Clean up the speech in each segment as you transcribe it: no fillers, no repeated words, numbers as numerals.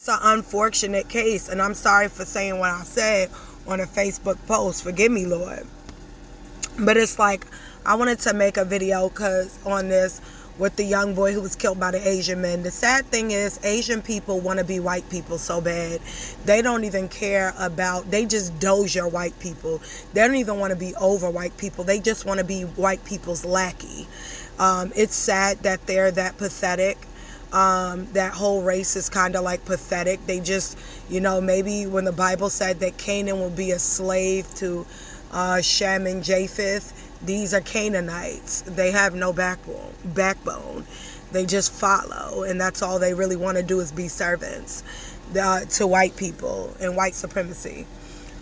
It's an unfortunate case, and I'm sorry for saying what I said on a Facebook post. Forgive me, Lord. But it's like, I wanted to make a video on this with the young boy who was killed by the Asian men. The sad thing is, Asian people want to be white people so bad. They don't even care about, they just dozier white people. They don't even want to be over white people. They just want to be white people's lackey. It's sad that they're that pathetic. That whole race is kind of like pathetic. They just, maybe when the Bible said that Canaan will be a slave to Shem and Japheth, these are Canaanites. They have no backbone. They just follow, and that's all they really want to do is be servants to white people and white supremacy.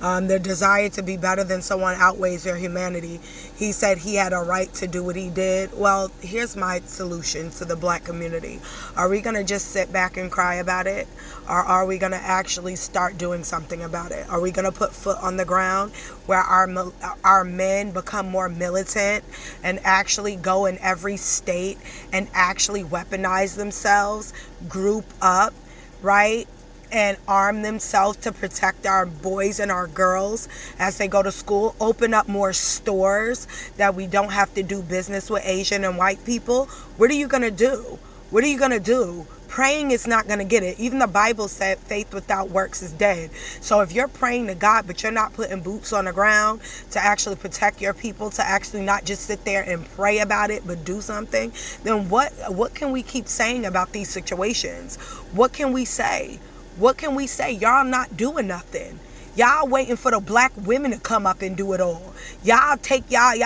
Their desire to be better than someone outweighs their humanity. He said he had a right to do what he did. Well, here's my solution to the black community. Are we going to just sit back and cry about it? Or are we going to actually start doing something about it? Are we going to put foot on the ground where our men become more militant and actually go in every state and actually weaponize themselves, group up, right? And arm themselves to protect our boys and our girls as they go to school, open up more stores that we don't have to do business with Asian and white people? What are you going to do? What are you going to do? Praying is not going to get it. Even the Bible said faith without works is dead. So if you're praying to God, but you're not putting boots on the ground to actually protect your people, to actually not just sit there and pray about it, but do something, then what can we keep saying about these situations? What can we say? What can we say? Y'all not doing nothing. Y'all waiting for the black women to come up and do it all. Y'all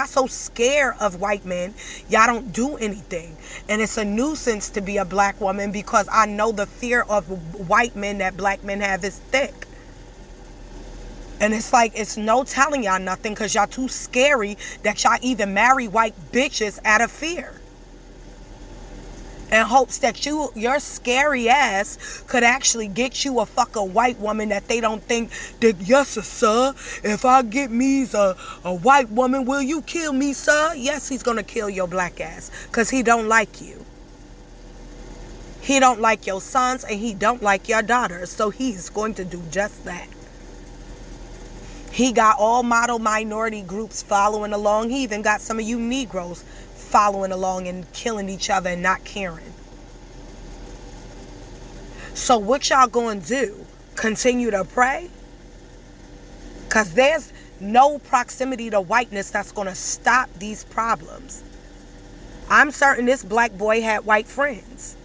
so scared of white men. Y'all don't do anything. And it's a nuisance to be a black woman because I know the fear of white men that black men have is thick. And it's like, it's no telling y'all nothing because y'all too scary that y'all even marry white bitches out of fear. In hopes that your scary ass could actually get you a fucking white woman that they don't think that, yes, sir, if I get me a white woman, will you kill me, sir? Yes, he's going to kill your black ass because he don't like you. He don't like your sons and he don't like your daughters. So he's going to do just that. He got all model minority groups following along. He even got some of you Negroes following along and killing each other and not caring. So what y'all going to do? Continue to pray? Because there's no proximity to whiteness that's going to stop these problems. I'm certain this black boy had white friends.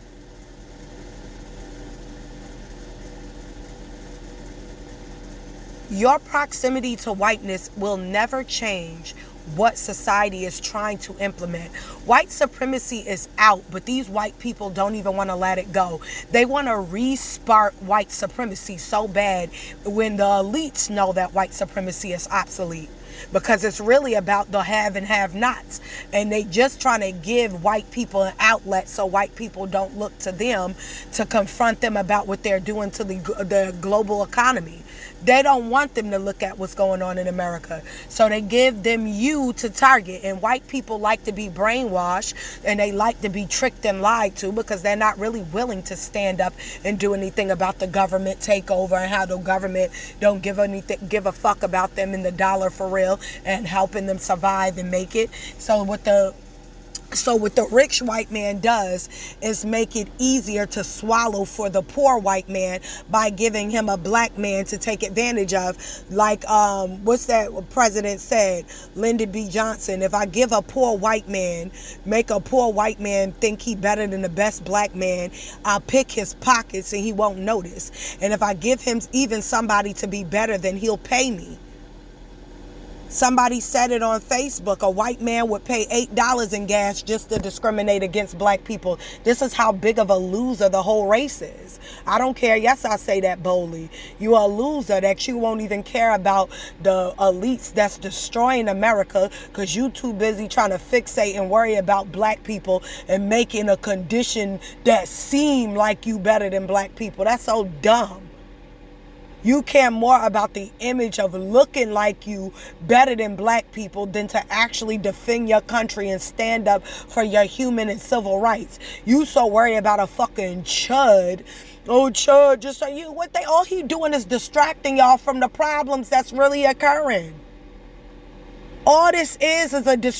Your proximity to whiteness will never change what society is trying to implement. White supremacy is out, but these white people don't even want to let it go. They want to re-spark white supremacy so bad when the elites know that white supremacy is obsolete. Because it's really about the have and have nots. And they just trying to give white people an outlet so white people don't look to them to confront them about what they're doing to the global economy. They don't want them to look at what's going on in America. So they give them you to target. And white people like to be brainwashed and they like to be tricked and lied to because they're not really willing to stand up and do anything about the government takeover and how the government don't give a fuck about them and the dollar for real and helping them survive and make it. So what the rich white man does is make it easier to swallow for the poor white man by giving him a black man to take advantage of. Like, what's that president said? Lyndon B. Johnson. If I give a poor white man, make a poor white man think he better than the best black man, I'll pick his pockets and he won't notice. And if I give him even somebody to be better, then he'll pay me. Somebody said it on Facebook. A white man would pay $8 in gas just to discriminate against black people. This is how big of a loser the whole race is. I don't care. Yes, I say that boldly. You are a loser that you won't even care about the elites that's destroying America because you too busy trying to fixate and worry about black people and making a condition that seem like you better than black people. That's so dumb. You care more about the image of looking like you better than black people than to actually defend your country and stand up for your human and civil rights. You so worried about a fucking chud Oh, Chud, just so you, what they, all he doing is distracting y'all from the problems that's really occurring. All this is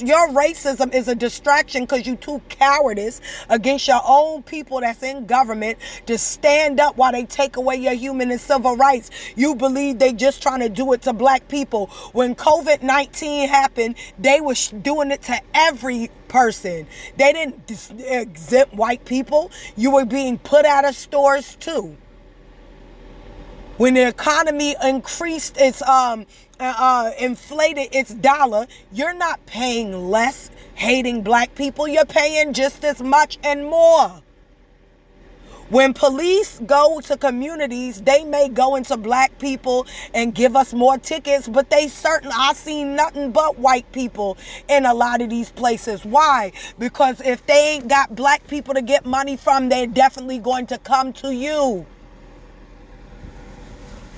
your racism is a distraction because you too cowardice against your own people that's in government to stand up while they take away your human and civil rights. You believe they just trying to do it to black people. When COVID-19 happened, they was doing it to every person. They didn't exempt white people. You were being put out of stores too. When the economy increased its inflated its dollar, you're not paying less hating black people. You're paying just as much and more. When police go to communities, they may go into black people and give us more tickets, but I seen nothing but white people in a lot of these places. Why? Because if they ain't got black people to get money from, they're definitely going to come to you.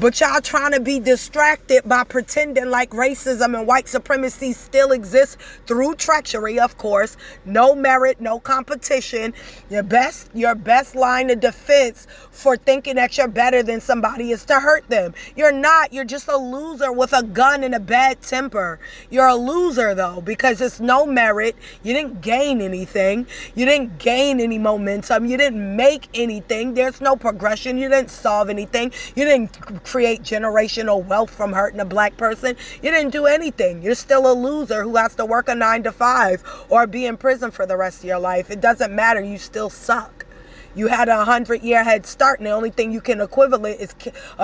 But y'all trying to be distracted by pretending like racism and white supremacy still exists through treachery, of course. No merit, no competition. Your best line of defense for thinking that you're better than somebody is to hurt them. You're not. You're just a loser with a gun and a bad temper. You're a loser, though, because it's no merit. You didn't gain anything. You didn't gain any momentum. You didn't make anything. There's no progression. You didn't solve anything. You didn't create generational wealth from hurting a black person. You didn't do anything. You're still a loser who has to work a 9-to-5 or be in prison for the rest of your life. It doesn't matter. You still suck. You had a 100-year head start, and the only thing you can equivalent is,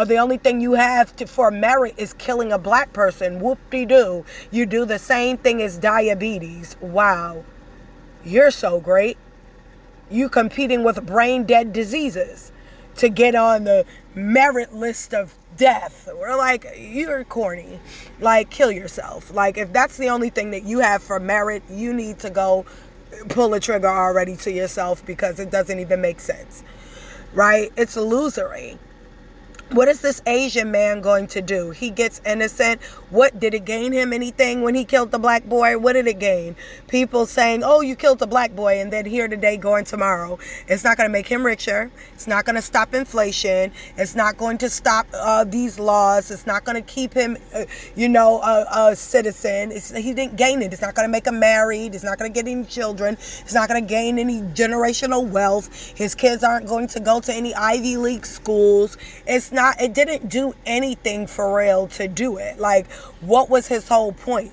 the only thing you have for merit is killing a black person. Whoop-de-doo. You do the same thing as diabetes. Wow. You're so great. You competing with brain dead diseases to get on the merit list of death. We're like, you're corny. Like, kill yourself. Like, if that's the only thing that you have for merit, you need to go pull a trigger already to yourself, because it doesn't even make sense. Right? It's illusory. What is this Asian man going to do? He gets innocent. What did it gain him anything when he killed the black boy? What did it gain? People saying, oh, you killed the black boy, and then here today, going tomorrow. It's not going to make him richer. It's not going to stop inflation. It's not going to stop these laws. It's not going to keep him, a citizen. He didn't gain it. It's not going to make him married. It's not going to get any children. It's not going to gain any generational wealth. His kids aren't going to go to any Ivy League schools. It didn't do anything for real to do it. Like, what was his whole point?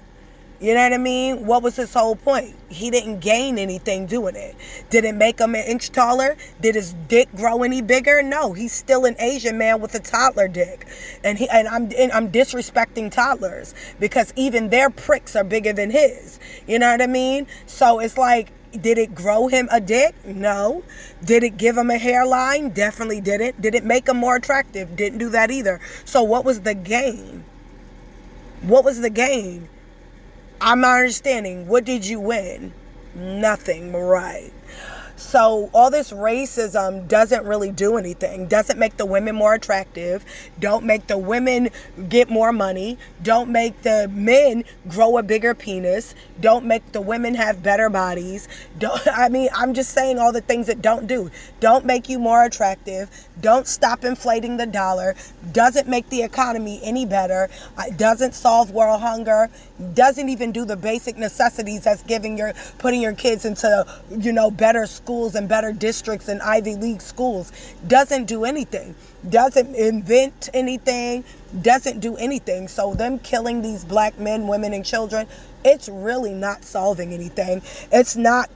You know what I mean? What was his whole point? He didn't gain anything doing it. Did it make him an inch taller? Did his dick grow any bigger? No, he's still an Asian man with a toddler dick. And I'm disrespecting toddlers, because even their pricks are bigger than his. You know what I mean? So it's like, did it grow him a dick? No. Did it give him a hairline? Definitely didn't. Did it make him more attractive? Didn't do that either. So what was the gain? What was the gain? I'm not understanding. What did you win? Nothing, right? So all this racism doesn't really do anything. Doesn't make the women more attractive. Don't make the women get more money. Don't make the men grow a bigger penis. Don't make the women have better bodies. I'm just saying all the things it don't do. Don't make you more attractive. Don't stop inflating the dollar. Doesn't make the economy any better. Doesn't solve world hunger. Doesn't even do the basic necessities that's putting your kids into, better schools and better districts and Ivy League schools. Doesn't do anything. Doesn't invent anything. Doesn't do anything. So them killing these black men, women, and children, it's really not solving anything. It's not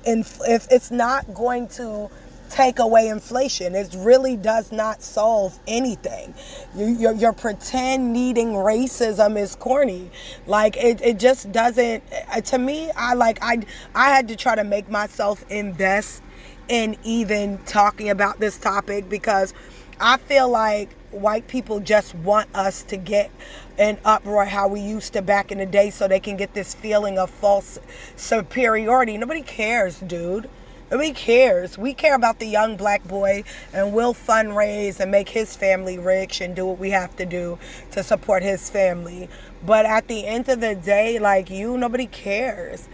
going to take away inflation. It really does not solve anything. Your pretend needing racism is corny. Like, it just doesn't. To me, I had to try to make myself invest in even talking about this topic, because I feel like white people just want us to get an uproar how we used to back in the day, so they can get this feeling of false superiority. Nobody cares, dude. Nobody cares. We care about the young black boy, and we'll fundraise and make his family rich and do what we have to do to support his family. But at the end of the day, nobody cares.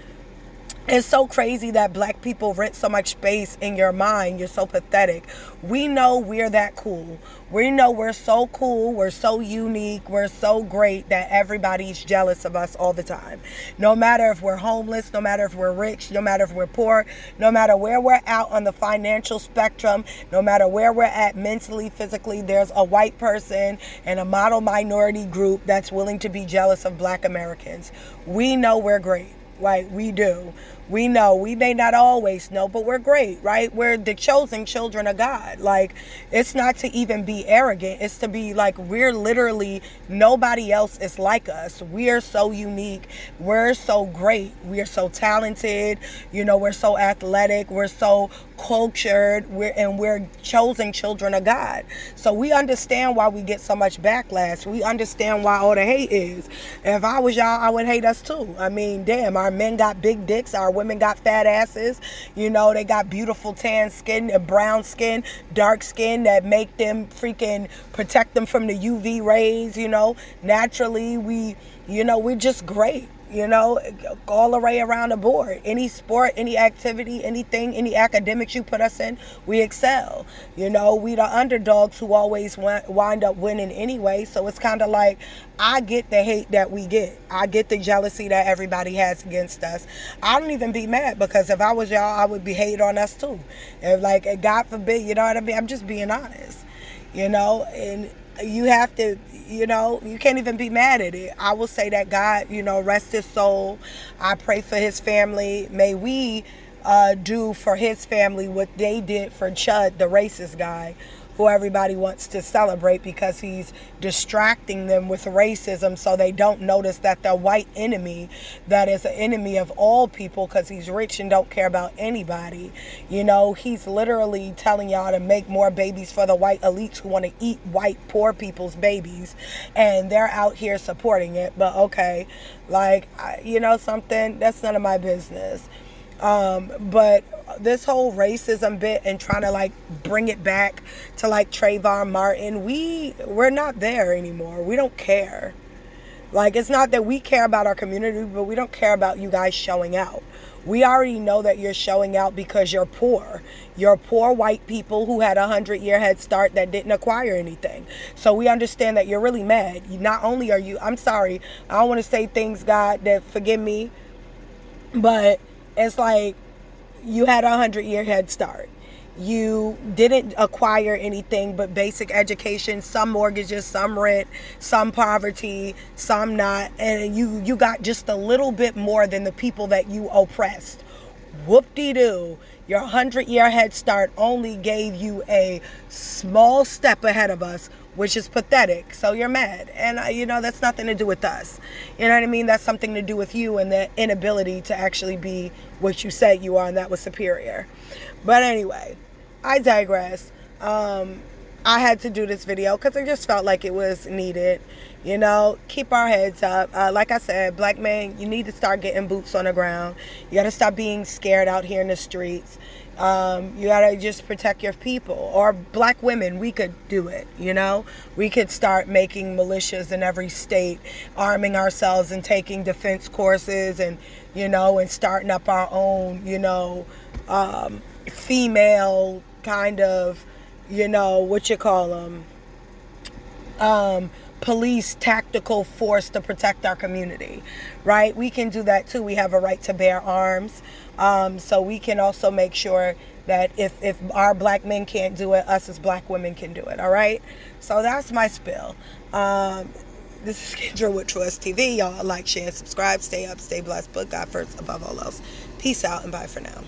It's so crazy that black people rent so much space in your mind. You're so pathetic. We know we're that cool. We know we're so cool. We're so unique. We're so great that everybody's jealous of us all the time. No matter if we're homeless, no matter if we're rich, no matter if we're poor, no matter where we're out on the financial spectrum, no matter where we're at mentally, physically, there's a white person and a model minority group that's willing to be jealous of black Americans. We know we're great. Like, we do. We know. We may not always know, but we're great, right? We're the chosen children of God. Like, it's not to even be arrogant. It's to be like, we're literally, nobody else is like us. We are so unique. We're so great. We are so talented. You know, we're so athletic. We're so cultured. We're chosen children of God. So we understand why we get so much backlash. We understand why all the hate is. If I was y'all, I would hate us too. I mean, damn, our men got big dicks. Our women got fat asses. You know, they got beautiful tan skin and brown skin, dark skin that make them freaking protect them from the UV rays. You know, naturally, we're just great. You know, all the way around the board. Any sport, any activity, anything, any academics you put us in, we excel. You know, we the underdogs who always wind up winning anyway. So it's kind of like, I get the hate that we get. I get the jealousy that everybody has against us. I don't even be mad, because if I was y'all, I would be hate on us too. If, like, God forbid, you know what I mean? I'm just being honest, you know, and you have to, you know, you can't even be mad at it. I will say that God, you know, rest his soul. I pray for his family. May we do for his family what they did for Chud, the racist guy, who everybody wants to celebrate because he's distracting them with racism so they don't notice that the white enemy, that is an enemy of all people because he's rich and don't care about anybody. You know, he's literally telling y'all to make more babies for the white elites who want to eat white poor people's babies, and they're out here supporting it. But okay, like, you know something, that's none of my business. But this whole racism bit and trying to like bring it back to like Trayvon Martin, we're not there anymore. We don't care. Like, it's not that we care about our community, but we don't care about you guys showing out. We already know that you're showing out because you're poor. You're poor white people who had 100-year head start that didn't acquire anything. So we understand that you're really mad. Not only are you, I'm sorry, I don't want to say things, God, that forgive me, but it's like, you had a 100-year head start. You didn't acquire anything but basic education, some mortgages, some rent, some poverty, some not. And you got just a little bit more than the people that you oppressed. Whoop-de-doo. Your 100-year head start only gave you a small step ahead of us, which is pathetic. So you're mad. And, you know, that's nothing to do with us. You know what I mean? That's something to do with you and the inability to actually be what you said you are, and that was superior. But anyway, I digress. I had to do this video because I just felt like it was needed. You know, keep our heads up. Like I said, black men, you need to start getting boots on the ground. You got to stop being scared out here in the streets. You got to just protect your people. Or black women, we could do it, you know. We could start making militias in every state, arming ourselves and taking defense courses and, you know, and starting up our own, you know, female kind of, you know, what you call them, police tactical force to protect our community, right? We can do that too. We have a right to bear arms. So we can also make sure that if our black men can't do it, us as black women can do it, all right? So that's my spill. This is Kendra with Trust TV. Y'all like, share, subscribe, stay up, stay blessed, put God first above all else. Peace out and bye for now.